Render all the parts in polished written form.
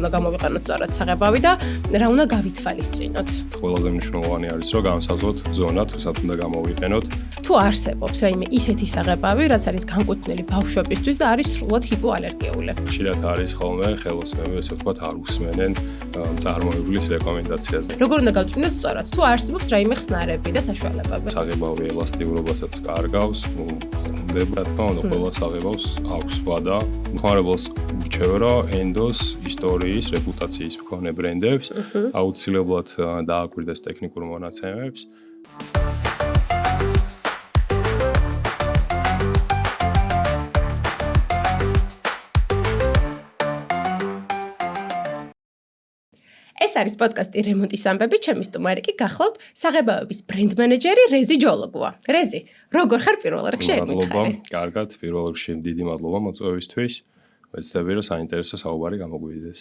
უნდა გამოვიყენოთ სწორად საღებავი და რა უნდა გავითვალისწინოთ. ყველაზე მნიშვნელოვანი არის, რომ განსაზღვროთ ზონა, თუ სად უნდა გამოვიყენოთ. თუ არსებობს რაიმე ისეთი საღებავი, რაც არის განკუთვნილი ბავშვებისთვის და არის სრულად ჰიპოალერგიული. ხშირად არის ხოლმე ხელოსნები, ესე ვთქვათ, არ უსმენენ წარმოებლის რეკომენდაციას. როგორ უნდა გავწმინდოთ სწორად? თუ არსებობს რაიმე ხსნარები და საშუალებები. საღებავი ელასტიურობასაც კარგავს, ხუნდება, რა თქმა უნდა, ყველა საღებავს აქვს ვადა. მხარებელს ურჩევ, რომ ენდოს ისტორიის, რეპუტაციის მქონე ბრენდებს აუცილებლად დააკვირდეს ტექნიკურ მონაცემებს. ეს არის პოდკასტი რემონტის ამბები, ჩემი სტუმარი კი გახლავთ საღებავების ბრენდ მენეჯერი რეზი ჯოლოგოა. რეზი, როგორ ხარ პირველ რიგში? მადლობა, კარგად, პირველ რიგში დიდი მადლობა მოწვევისთვის. ვეცდები, რომ საინტერესო საუბარი გამოგვიდეს.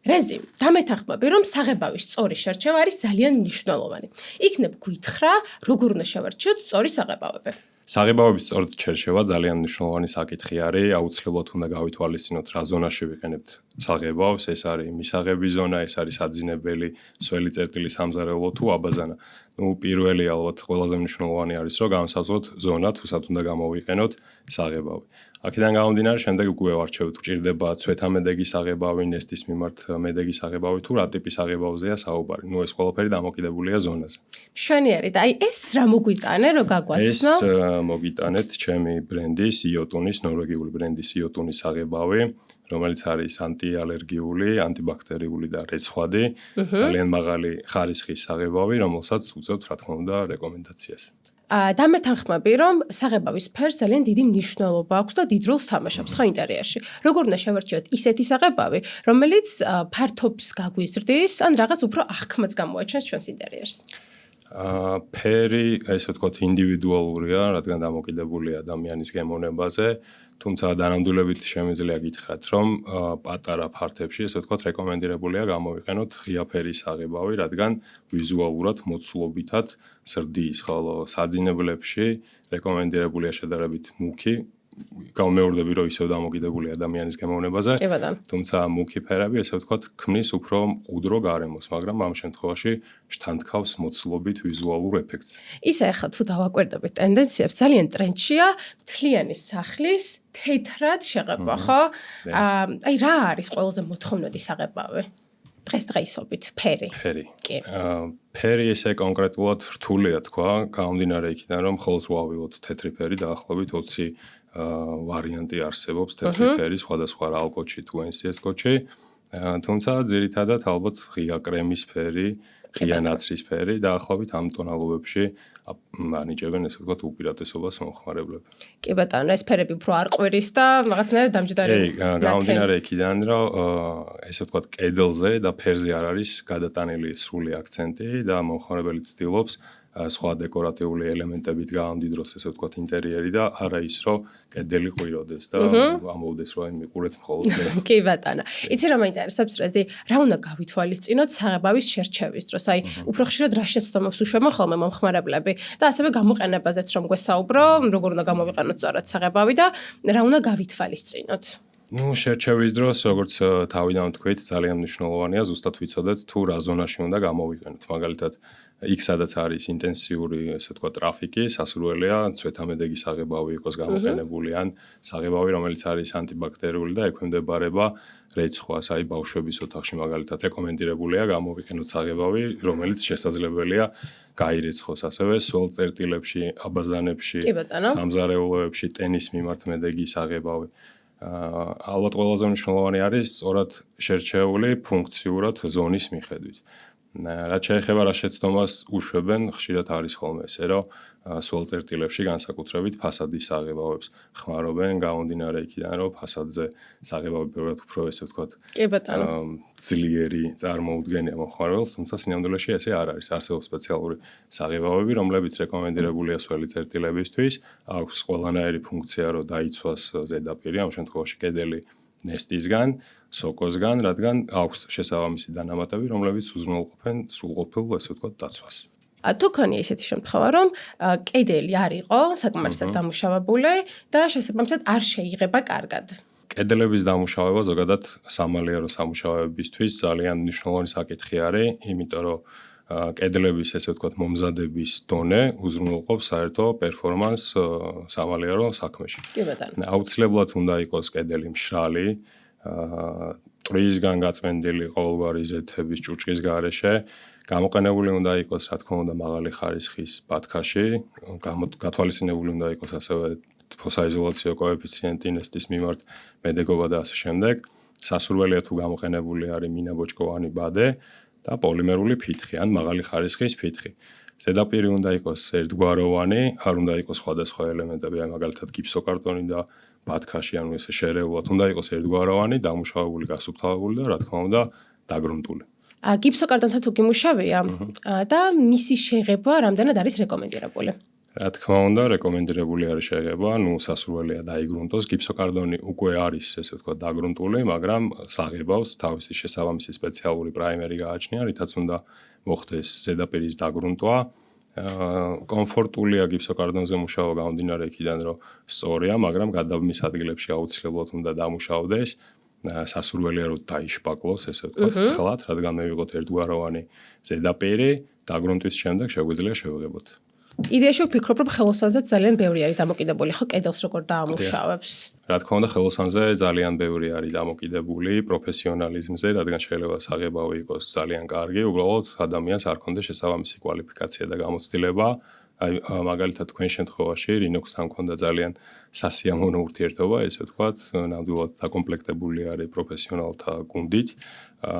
რეზი, დამეთანხმები, რომ საღებავის სწორი შერჩევა არის ძალიან მნიშვნელოვანი. იქნებ გითხრა, როგორ უნდა შევარჩიოთ სწორი საღებავები. საღებავების სწორად შერჩევა ძალიან მნიშვნელოვანი საკითხი არის. აუცილებლად უნდა გავითვალისწინოთ, რა ზონაში ვიყენებთ საღებავს. ეს არის მისაღების ზონა, ეს არის აძინებელი, სველი წერტილი სამზარეულო თუ აბაზანა. პირველი ალბათ ყველაზე მნიშვნელოვანი არის, რომ განსაზღვროთ ზონა, თუ სად უნდა გამოვიყენოთ საღებავი. აქედან გამომდინარე, შემდეგ უკვე ვარჩევთ, ჭირდება ცვეთამედეგი საღებავი, ნესტის მიმართ მედეგი საღებავი თუ რა ტიპის საღებავზეა საუბარი. ეს ყველაფერი დამოკიდებულია ზონაზე. მშვენიერი და ეს რა მოგვიტანე, რომ გაგვაცნო? ეს მოგიტანეთ ჩემი ბრენდის იოტუნის, ნორვეგიული ბრენდის იოტუნის საღებავი, რომელიც არის ანტიალერგიული, ანტიბაქტერიული და რეცხვადი, ძალიან მაღალი ხარისხის საღებავი, რომელსაც უწევთ, რა თქმა უნდა, რეკომენდაციას. დამეთანხმები, რომ საღებავის ფერს ძალიან დიდი მნიშვნელობა აქვს და დიდ როლს თამაშობს ხო ინტერიერში. როგორ უნდა შევარჩიოთ ისეთი საღებავი, რომელიც ფართობს გაგვიზრდის, ან რაღაც უფრო აღქმაც გამოაჩენს ჩვენს ინტერიერს? ფერი, ესე ვთქვათ, ინდივიდუალურია, რადგან დამოკიდებულია ადამიანის გემოვნებაზე, თუმცა დანამდვილებით შემიძლია გითხრათ, რომ პატარა ფართებში, ესე ვთქვათ, რეკომენდირებულია გამოვიყენოთ ღია ფერის საღებავი, რადგან ვიზუალურად მოცულობითად ზრდის, ხოლო საძინებლებში რეკომენდირებულია შედარებით მუქი. გამეორდები, რომ ისევ დამოკიდებულია ადამიანის გემოვნებაზე. თუმცა მუქი ფერები, ესე ვთქვათ, ქმნის უფრო მყუდრო გარემოს, მაგრამ ამ შემთხვევაში შთანთქავს მოცულობით ვიზუალურ ეფექტს. ისა ახლა თუ დავაკვირდებით ტენდენციებს, ძალიან ტრენდშია მთლიანი სახლის თეთრად შეღება, ხო? აი რა არის ყველაზე მოთხოვნადი საღებავი? დღესდღეობით ფერი. კი. ფერი ესე კონკრეტულად რთულია თქვა, გამომდინარე იქიდან, რომ მხოლოდ რო ავიღოთ თეთრი ფერი, დაახლოებით 20 ვარიანტი არსებობს თეთრი ფერის, სხვადასხვა ალკოჩი თუ NCS კოჩი. თუმცა ძირითადად ალბათ ღია კრემის ფერი, ღია ნაცრის ფერი, დაახლოებით ამ ტონალობებში ანიჭებენ, ესე ვთქვათ, უპირატესობას მომხმარებლები. კი ბატონო, ეს ფერები უფრო არ ყვირის და რაღაცნაირად დამჯდარი. გამომდინარე იქიდან, რომ ესე ვთქვათ, კედელზე და ფერზე არ არის გადატანილი სრული აქცენტი და მომხმარებელი ცდილობს სხვა დეკორატიული ელემენტებით გაამდიდროს, ესე ვთქვათ, ინტერიერი და არა ის, რომ კედელი ყვიროდეს და ამოვდეს, რომ მიყურეთ მხოლოდ მე. კი ბატონო. იცი რა მაინტერესებს რეზი, რა უნდა გავითვალისწინოთ საღებავის შერჩევის დროს? აი, უფრო ხშირად რა შეცდომებს უშვებენ ხოლმე მომხმარებლები და ასევე გამოყენებაზეც რომ გვესაუბრო, როგორ უნდა გამოვიყენოთ სწორად საღებავი და რა უნდა გავითვალისწინოთ? შერჩევის დროს, როგორც თავიდან ვთქვით, ძალიან მნიშვნელოვანია ზუსტად ვიცოდეთ, თუ რა ზონაში უნდა გამოვიყენოთ. მაგალითად, იქ სადაც არის ინტენსიური, ესე ვთქვათ, ტრაფიკი, სასურველია ცვეთამედეგი საღებავი იყოს გამოყენებული, ან საღებავი, რომელიც არის ანტიბაქტერიული და ექვემდებარება რეცხვას, აი ბავშვების ოთახში მაგალითად რეკომენდირებულია გამოვიყენოთ საღებავი, რომელიც შესაძლებელია გაირეცხოს, ასევე სველ წერტილებში, აბაზანებში, სამზარეულოებში, ტენის მიმართ მედეგი საღებავი. ალბათ ყველაზე მნიშვნელოვანი არის სწორად შერჩეული ფუნქციურად ზონის მიხედვით. რაც შეეხება რა შეცდომას უშვებენ, ხშირად არის ხოლმე ესე, რომ სველ წერტილებში განსაკუთრებით ფასადის საღებავებს ხმარობენ, გამომდინარე იქიდან, რომ ფასადზე საღებავი ბევრად უფრო, ესე ვთქვათ, ძლიერი წარმოუდგენია მომხმარებელს, თუმცა სინამდვილეში ესე არ არის. არსებობს სპეციალური საღებავები, რომლებიც რეკომენდირებულია სველი წერტილებისთვის, აქვს ყველანაირი ფუნქცია, რომ დაიცვას ზედაპირი, ამ შემთხვევაში კედელი ნესტისგან, სოკოსგან, რადგან აქვს შესაბამისი დანამატები, რომლებიც უზრუნველყოფენ სრულყოფილ, ესე ვთქვათ, დაცვას. თუ ქონია ისეთი შემთხვევა, რომ კედელი არ იყო საკმარისად დამუშავებული და შესაბამისად არ შეიღება კარგად. კედლების დამუშავება ზოგადად სამალიერო სამუშაოებისთვის ძალიან მნიშვნელოვანი საკითხი არის, იმიტომ რომ კედლების, ესე ვთქვათ, მომზადების დონე უზრუნველყოფს საერთო პერფორმანს სამალიერო საქმეში. კი ბატონო. აუცილებლად უნდა იყოს კედელი მშრალი, ტვრიისგან გაწმენდილი ყოველგვარი ზეთების ჭურჭლის გარეშე, გამოყენებული უნდა იყოს, რა თქმა უნდა, მაღალი ხარისხის ბათქაში, გათვალისწინებული უნდა იყოს ასევე ფოსაიზოლაციო კოეფიციენტი ნესტის მიმართ მედეგობა და ასე შემდეგ. სასურველია თუ გამოყენებული არის მინაბოჭკოვანი ბადე და პოლიმერული ფითხი ან მაღალი ხარისხის ფითხი. ზედაპირი უნდა იყოს ერთგვაროვანი, არ უნდა იყოს სხვადასხვა ელემენტები, აი მაგალითად გიფსოკარტონი და ბათქაში, ანუ ესე შერეულად უნდა იყოს ერთგვაროვანი, დამუშავებული, გასუფთავებული და რა თქმა უნდა, დაგრუნტული. გიფსოკარტონთან თუ გიმუშავია და მისი შეღება რამდენად არის რეკომენდირებული? რა თქმა უნდა, რეკომენდირებული არის შეღება, ნუ სასურველია დაიგრუნტოს. გიფსოკარტონი უკვე არის, ესე ვთქვათ, დაგრუნტული, მაგრამ საღებავს თავისი შესაბამისი სპეციალური პრაიმერი გააჩნია, რითაც უნდა მოხდეს ზედაპირის დაგრუნტვა. კომფორტულია გიფსოკარტონზე მუშაობა გამომდინარე იქიდან, რომ სწორია, მაგრამ გადაბმის ადგილებში აუცილებლად უნდა დამუშავდეს. სასურველია რომ დაიშპაკლოს, ესე ვთქვათ, თხლად, რადგან მივიღოთ ერთგვაროვანი ზედაპირი, დაგრუნტვის შემდეგ შეგვიძლია შევღებოთ. იდეაში ვფიქრობ, რომ ხელოსანზე ძალიან ბევრი არის დამოკიდებული, ხო, კედელს როგორ დაამუშავებს. რა თქმა უნდა, ხელოსანზე ძალიან ბევრი არის დამოკიდებული პროფესიონალიზმზე, რადგან შეიძლება საღებავი იყოს ძალიან კარგი, უბრალოდ ადამიანს არ ქონდეს შესაბამისი კვალიფიკაცია და გამოცდილება. აი მაგალითად თქვენ შემთხვევაში Linux-თან ქონდა ძალიან სასიამოვნო ურთიერთობა, ესე ვთქვათ, ნამდვილად დაკომპლექტებული არის პროფესიონალთა გუნდით.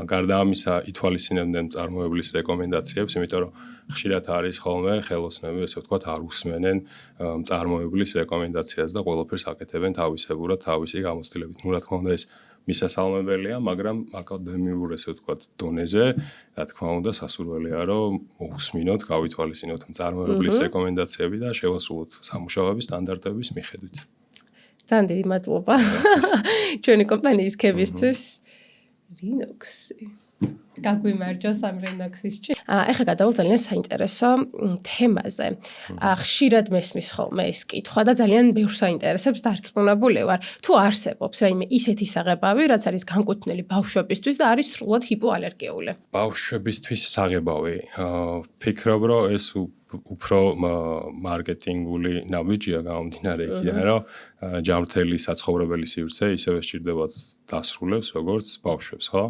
გარდა ამისა, ითვალისწინებდნენ მწარმოებლის რეკომენდაციებს, იმიტომ რომ ხშირად არის ხოლმე ხელოსნები, ესე ვთქვათ, არ უსმენენ მწარმოებლის რეკომენდაციას და ყველაფერს აკეთებენ თავისებურად, თავისი გამოცდილებით. ნუ რა თქმა უნდა, ეს მისასალმებელია, მაგრამ აკადემიურ, ესე ვთქვათ, დონეზე, რა თქმა უნდა, სასურველია, რომ უსმინოთ, გავითვალისწინოთ მწარმოებლის რეკომენდაციები და შევასრულოთ სამუშაოების სტანდარტების მიხედვით. ძალიან დიდი მადლობა ჩვენი კომპანიის ქებისთვის. Linux-ი. გაგვიმარჯვა სამ Linux-ის ჭი. ეხლა გადავალ ძალიან საინტერესო თემაზე. ხშირად მესმის ხოლმე ეს კითხვა და ძალიან ბევრს საინტერესებს დარწმუნებული ვარ. თუ არსებობს რაიმე ისეთი საღებავი, რაც არის განკუთვნილი ბავშვებისთვის და არის სრულად ჰიპოალერგიული. ბავშვებისთვის საღებავი. ფიქრობ, რომ ეს უფრო მარკეტინგული ნაბიჯია გამომდინარე იქიდან, რომ ჯანმრთელი საცხოვრებელი სივრცე ისევე სჭირდებათ დასრულებს, როგორც ბავშვებს, ხო?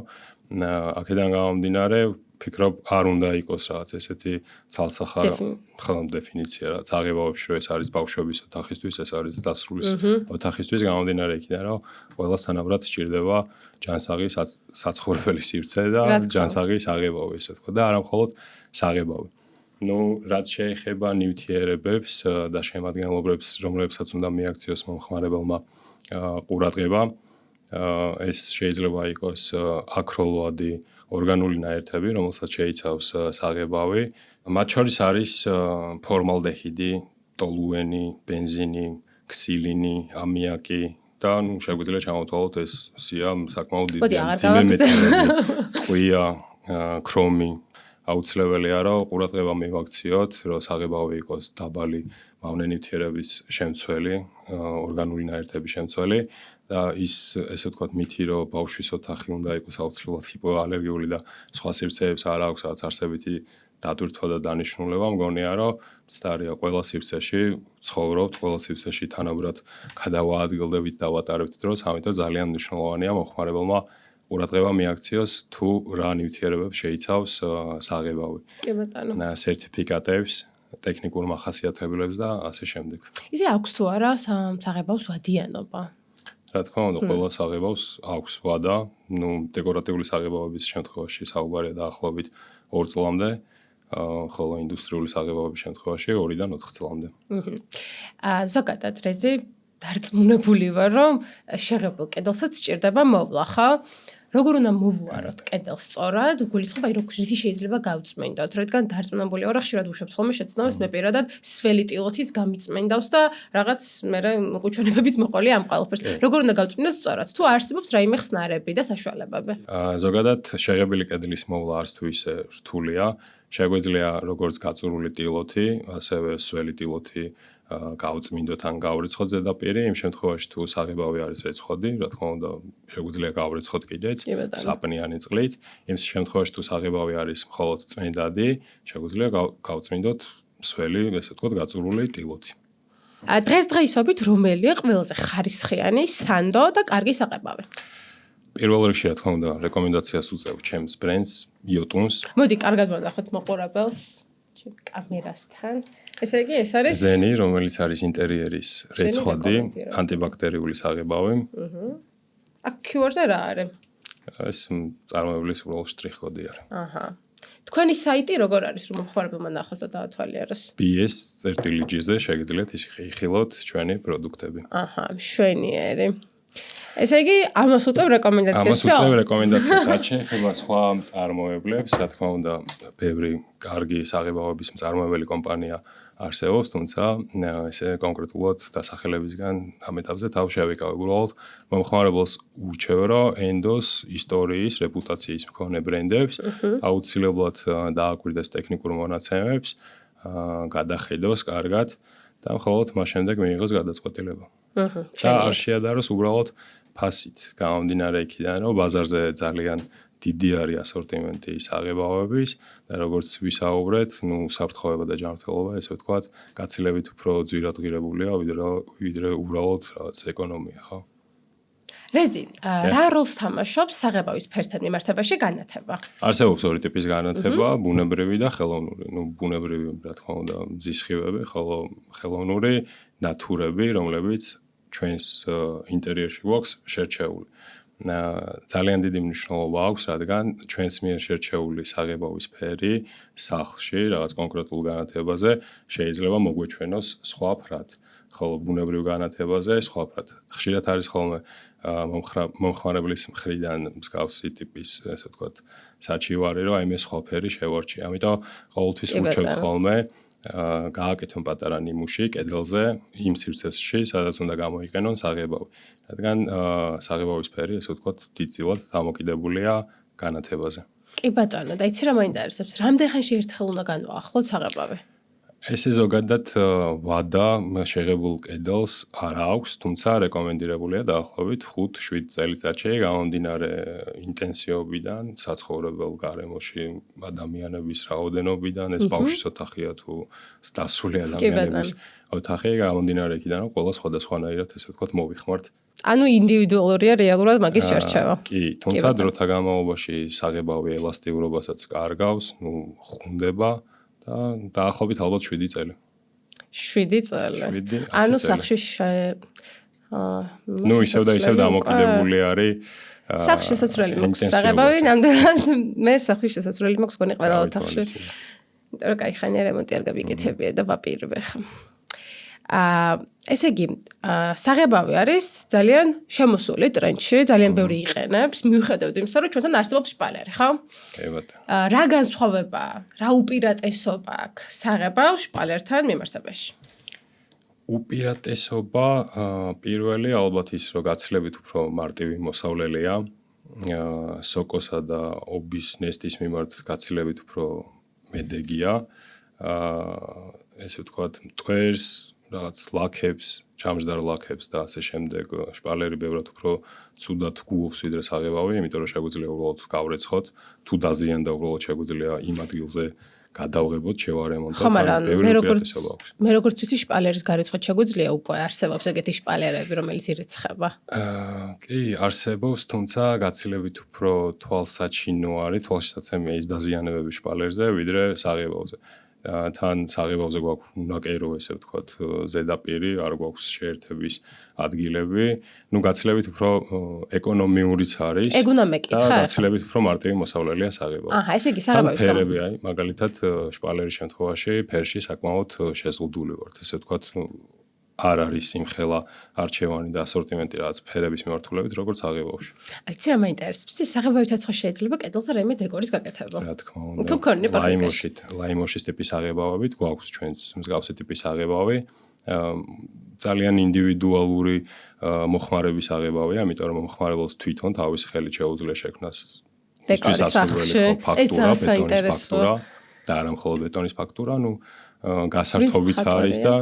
აქედან გამომდინარე, ფიქრობ, არ უნდა იყოს რაღაც ესეთი ცალსახა დეფინიცია, რაც აღებავებში, რომ ეს არის ბავშვების ოთახისთვის, ეს არის დასრულის ოთახისთვის, გამომდინარე იქიდან, რომ ყველას თანაბრად სჭირდება ჯანსაღი საცხოვრებელი სივრცე და ჯანსაღი საღებავი, ესე ვთქვა, და არა მხოლოდ საღებავი. ნუ რაც შეეხება ნივთიერებებს და შემადგენლობებს, რომლებსაც უნდა მიაქციოს მომხმარებელმა ყურადღება, ეს შეიძლება იყოს აქროლოადი ორგანული ნაერთები, რომელსაც შეიცავს საღებავი. მათ შორის არის ფორმალდეჰიდი, ტოლუენი, ბენზინი, ქსილინი, ამიაკი და ნუ შეგვიძლია ჩამოვთვალოთ ეს სია საკმაოდ დიდი მეთილები, ყუია, ქრომი. აუცილებელია, რომ ყურადღება მივაქციოთ, რომ საღებავი იყოს დაბალი მავნენივთიერების შემცველი, ორგანული ნაერთების შემცველი და ის, ესე ვთქვათ, მითი, რომ ბავშვის ოთახი უნდა იყოს აუცილებლად ჰიპოალერგიული და სხვა სივრცეებს არ აქვს რაღაც არსებითი დატვირთვა და დანიშნულება, მგონია, რომ მცდარია ყველა სივრცეში ცხოვრობთ, ყველა სივრცეში თანაბრად გადავაადგილდებით და ვატარებთ დროს, ამიტომ ძალიან მნიშვნელოვანია მომხმარებელმა ყურადღება მიაქციოს თუ რა ნივთიერებებს შეიცავს საღებავი. კი ბატონო. სერტიფიკატებს, ტექნიკურ მახასიათებლებს და ასე შემდეგ. ისე აქვს თუ არა საღებავს ვადიანობა? რა თქმა უნდა, ყველა საღებავს აქვს ვადა, ნუ დეკორატიული საღებავების შემთხვევაში საუბარია დაახლოებით 2 წლამდე, ხოლო ინდუსტრიული საღებავების შემთხვევაში 2-დან 4 წლამდე. ზოგადად რეზი დარწმუნებული ვარ, რომ შეღებილ კედელსაც სჭირდება მოვლა, ხო? როგორ უნდა მოვუაროთ კედელს სწორად, გულისხმობა აი როგორ შეიძლება გავწმენდოთ, რადგან დარწმუნებული ვარ, ხშირად უშვებთ ხოლმე შეცნობას, მე პირადად სველი ტილოთიც გამიწმენდავს და რაღაც მე მოყუჩვენებებიც მოყოლია ამ ყველაფერს. როგორ უნდა გავწმენდოთ სწორად? თუ არსებობს რაიმე ხსნარები და საშუალებები? ზოგადად შეღებილი კედლის მოვლა არც თუ ისე რთულია. შეგვიძლია როგორც გაწურული ტილოთი, ასევე სველი ტილოთი გავწმინდოთ ან გავრიცხოთ ზედაპირი, იმ შემთხვევაში თუ საღებავი არის რეცხოდი, რა თქმა უნდა, შეგვიძლია გავრიცხოთ კიდეც საპნიანი წყლით. იმ შემთხვევაში თუ საღებავი არის მხოლოდ წმინდადი, შეგვიძლია გავწმინდოთ მსველი, ესე ვთქვათ, გაწურული ტილოთი. დღესდღეობით რომელია ყველაზე ხარისხიანი, სანდო და კარგი საყებავი? პირველ რიგში, რა თქმა უნდა, რეკომენდაციას უწევ ჩემს ბრენდს, იოტუნს. მოდი, კარგად ვანახოთ მოყურებელს კამერასთან. ესე იგი, ეს არის ზენი, რომელიც არის ინტერიერის რეცხოდი, ანტიბაქტერიული საღებავი. აქ QR-ზე რა არის? ეს წარმოებლის უბრალოდ შტრიხ-კოდი არის. აჰა. თქვენი საიტი როგორ არის, რომ მომხმარებელმა ნახოს და დაათვალიეროს? BS.gz-ზე შეგიძლიათ იხილოთ ჩვენი პროდუქტები. აჰა, მშვენიერი. ესე იგი, ამას უწევ რეკომენდაციას. ამას უწევ რეკომენდაციას, რაც შეეხება სხვა მწარმოებლებს, რა თქმა უნდა, ბევრი კარგი საღებავების მწარმოებელი კომპანია არსებობს, თუმცა ესე კონკრეტულად დასახელებისგან ამ ეტაპზე თავ შევიკავებ. უბრალოდ მომხმარებელს ურჩევ, რომ ენდოს ისტორიის, რეპუტაციის მქონე ბრენდებს აუცილებლად დააკვირდეს ტექნიკურ მონაცემებს, გადახედოს კარგად და მხოლოდ მას შემდეგ მიიღოს გადაწყვეტილება. და არ შეადაროს უბრალოდ ფასით გამომდინარე იქიდან, რომ ბაზარზე ძალიან დიდი არის ასორტიმენტი საღებავების და როგორც ვისაუბრეთ, საფრთხეობა და ჯანმრთელობა, ესე ვთქვათ, გაცილებით უფრო ძვირადღირებულია, ვიდრე უბრალოდ რაღაც ეკონომია, ხო? რეზი, რა როლს თამაშობს საღებავის ფერთან მიმართებაში განათება? არსებობს ორი ტიპის განათება, ბუნებრივი და ხელოვნური. ბუნებრივი, რა თქმა უნდა, მზის სხივები, ხოლო ხელოვნური ნატურები, რომლებიც ჩვენს ინტერიერში გვაქვს შერჩეული. ძალიან დიდი მნიშვნელობა აქვს, რადგან ჩვენს მიერ შერჩეული საღებავის ფერი სახლში, რაღაც კონკრეტულ განათებაზე შეიძლება მოგვეჩვენოს სხვა ფრად, ხოლო ბუნებრივ განათებაზე სხვა ფრად. ხშირად არის ხოლმე მომხმარებლის მხრიდან მსგავსი ტიპის, ესე ვთქვათ, საჩივარი, რომ აი მე სხვა ფერი შევარჩიე. ამიტომ ყოველთვის ურჩევთ ხოლმე გააკეთონ პატარა ნიმუში კედელზე იმ სივრცეში, სადაც უნდა გამოიყენონ საღებავი. რადგან საღებავის ფერი, ესე ვთქვათ, დიდწილად დამოკიდებულია განათებაზე. კი ბატონო, და იცი რა მაინტერესებს? რამდენ ხანში ერთხელ უნდა განვაახლოთ საღებავი? ესე ზოგადად ვადა შეღებულ კედელს არ აქვს, თუმცა რეკომენდირებულია დაახლოებით 5-7 წელიწადში გამომდინარე ინტენსივობიდან, საცხოვრებელ გარემოში ადამიანების რაოდენობიდან, ეს ბავშვის ოთახია თუ დასრული ადამიანების ოთახი, გამომდინარე იქიდან, რომ ყველა სხვადასხვანაირად, ესე ვთქვათ, მოვიხმართ. ანუ ინდივიდუალურია რეალურად მაგის შერჩევა. კი, თუმცა დროთა განმავლობაში საღებავი ელასტიურობასაც კარგავს, ხუნდება და დაახლოებით ალბათ 7 წელი. 7 წელი. ანუ სახში ისევ და ისევ დამოკიდებული არის სახში შესაძლებელი მაქვს საღებავი, ნამდვილად მე სახში შესაძლებელი მაქვს გონი ყველა ოთახში. იმიტომ რომ კაი ხანი რემონტი არ გაბიკეთებია და ვაპირებ ხა. ესე იგი, საღებავი არის ძალიან შემოსული ტრენდში, ძალიან ბევრი იყენებს, მიუხედავად იმისა, რომ ჩვენთან არსებობს შპალერი, ხო? კი ბატონო. რა განსხვავება, რა უპირატესობა აქვს საღებავს შპალერთან მიმართებაში? უპირატესობა პირველი ალბათ ის, რომ გაცილებით უფრო მარტივი მოსავლელია, სოკოსა და ობის ნესტის მიმართ გაცილებით უფრო მედეგია, ესე ვთქვათ, მტვერს რაღაც ლაქებს, ჩამჯდარ ლაქებს და ასე შემდეგ შპალერი ბევრად უფრო ცუდად გუობს ვიდრე საღებავი, იმიტომ რომ შეგვიძლია უბრალოდ გავრეცხოთ, თუ დაზიანდა უბრალოდ შეგვიძლია იმ ადგილზე გადავღებოთ, შევარემონტოთ, მე როგორც ვიცი შპალერის გარეცხოთ შეგვიძლია უკვე არსებობს ეგეთი შპალერები, რომელიც ირეცხება. კი, არსებობს, თუმცა გაცილებით უფრო თვალსაჩინო არის, თვალშისაცემია ის დაზიანებები შპალერზე, ვიდრე საღებავზე. თან საღებავზე გვაქვს უნაკერო, ესე ვთქვათ, ზედაპირი, არ გვაქვს შეერთების ადგილები. გაცილებით უფრო ეკონომიურიც არის. ეგ უნდა მეკითხა. და გაცილებით უფრო მარტივი მოსავლელია საღებავი. აჰა, ესე იგი საღებავის ფერები აი, მაგალითად შპალერის შემთხვევაში ფერში საკმაოდ შეზღუდული ვართ, ესე ვთქვათ, არ არის იმხელა არჩევანი და ასორტიმენტი რაღაც ფერების მიმართულებით, როგორც საღებავში. იცი რა მაინტერესებს? საღებავითაც ხო შეიძლება კედელზე რაიმე დეკორის გაკეთება. რა თქმა უნდა. თუ ქონი პრაქტიკაში. ლაიმოშის ტიპის საღებავებით გვაქვს ჩვენს მსგავსი ტიპის საღებავი. ძალიან ინდივიდუალური მოხმარების საღებავია, ამიტომ რომ მომხმარებელს თვითონ თავის ხელით შეუძლია შექმნას დეკორის სახში. ფაქტურა, ბეტონის ფაქტურა. და არა მხოლოდ ბეტონის ფაქტურა, გასართობიც არის და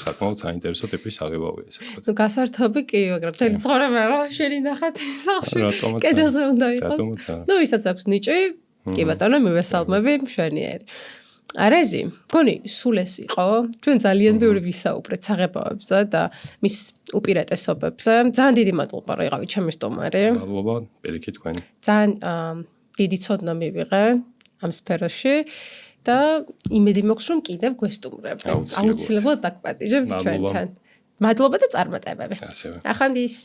საკმაოდ საინტერესო ტიპის საღებავია, ასე ვთქვათ. გასართობი კი, მაგრამ მთელი ცხოვრება რა შენი ნახათ სახლში. კედელზე უნდა იყოს. ვისაც აქვს ნიჭი, კი ბატონო, მივესალმები, მშვენიერი. არეზი, მგონი სულ ეს იყო. ჩვენ ძალიან ბევრი ვისაუბრეთ საღებავებზე და მის უპირატესობებზე. ძალიან დიდი მადლობა, რომ იყავით ჩემი სტუმარი. მადლობა, პირიქით თქვენი. ძალიან დიდი ცოდნა მივიღე ამ სფეროში. და იმედი მაქვს, რომ კიდევ გვესტუმრებ. აუცილებლად დაგპატიჟებთ ჩვენთან. მადლობა და წარმატებები. ასევე. ნახვამდის.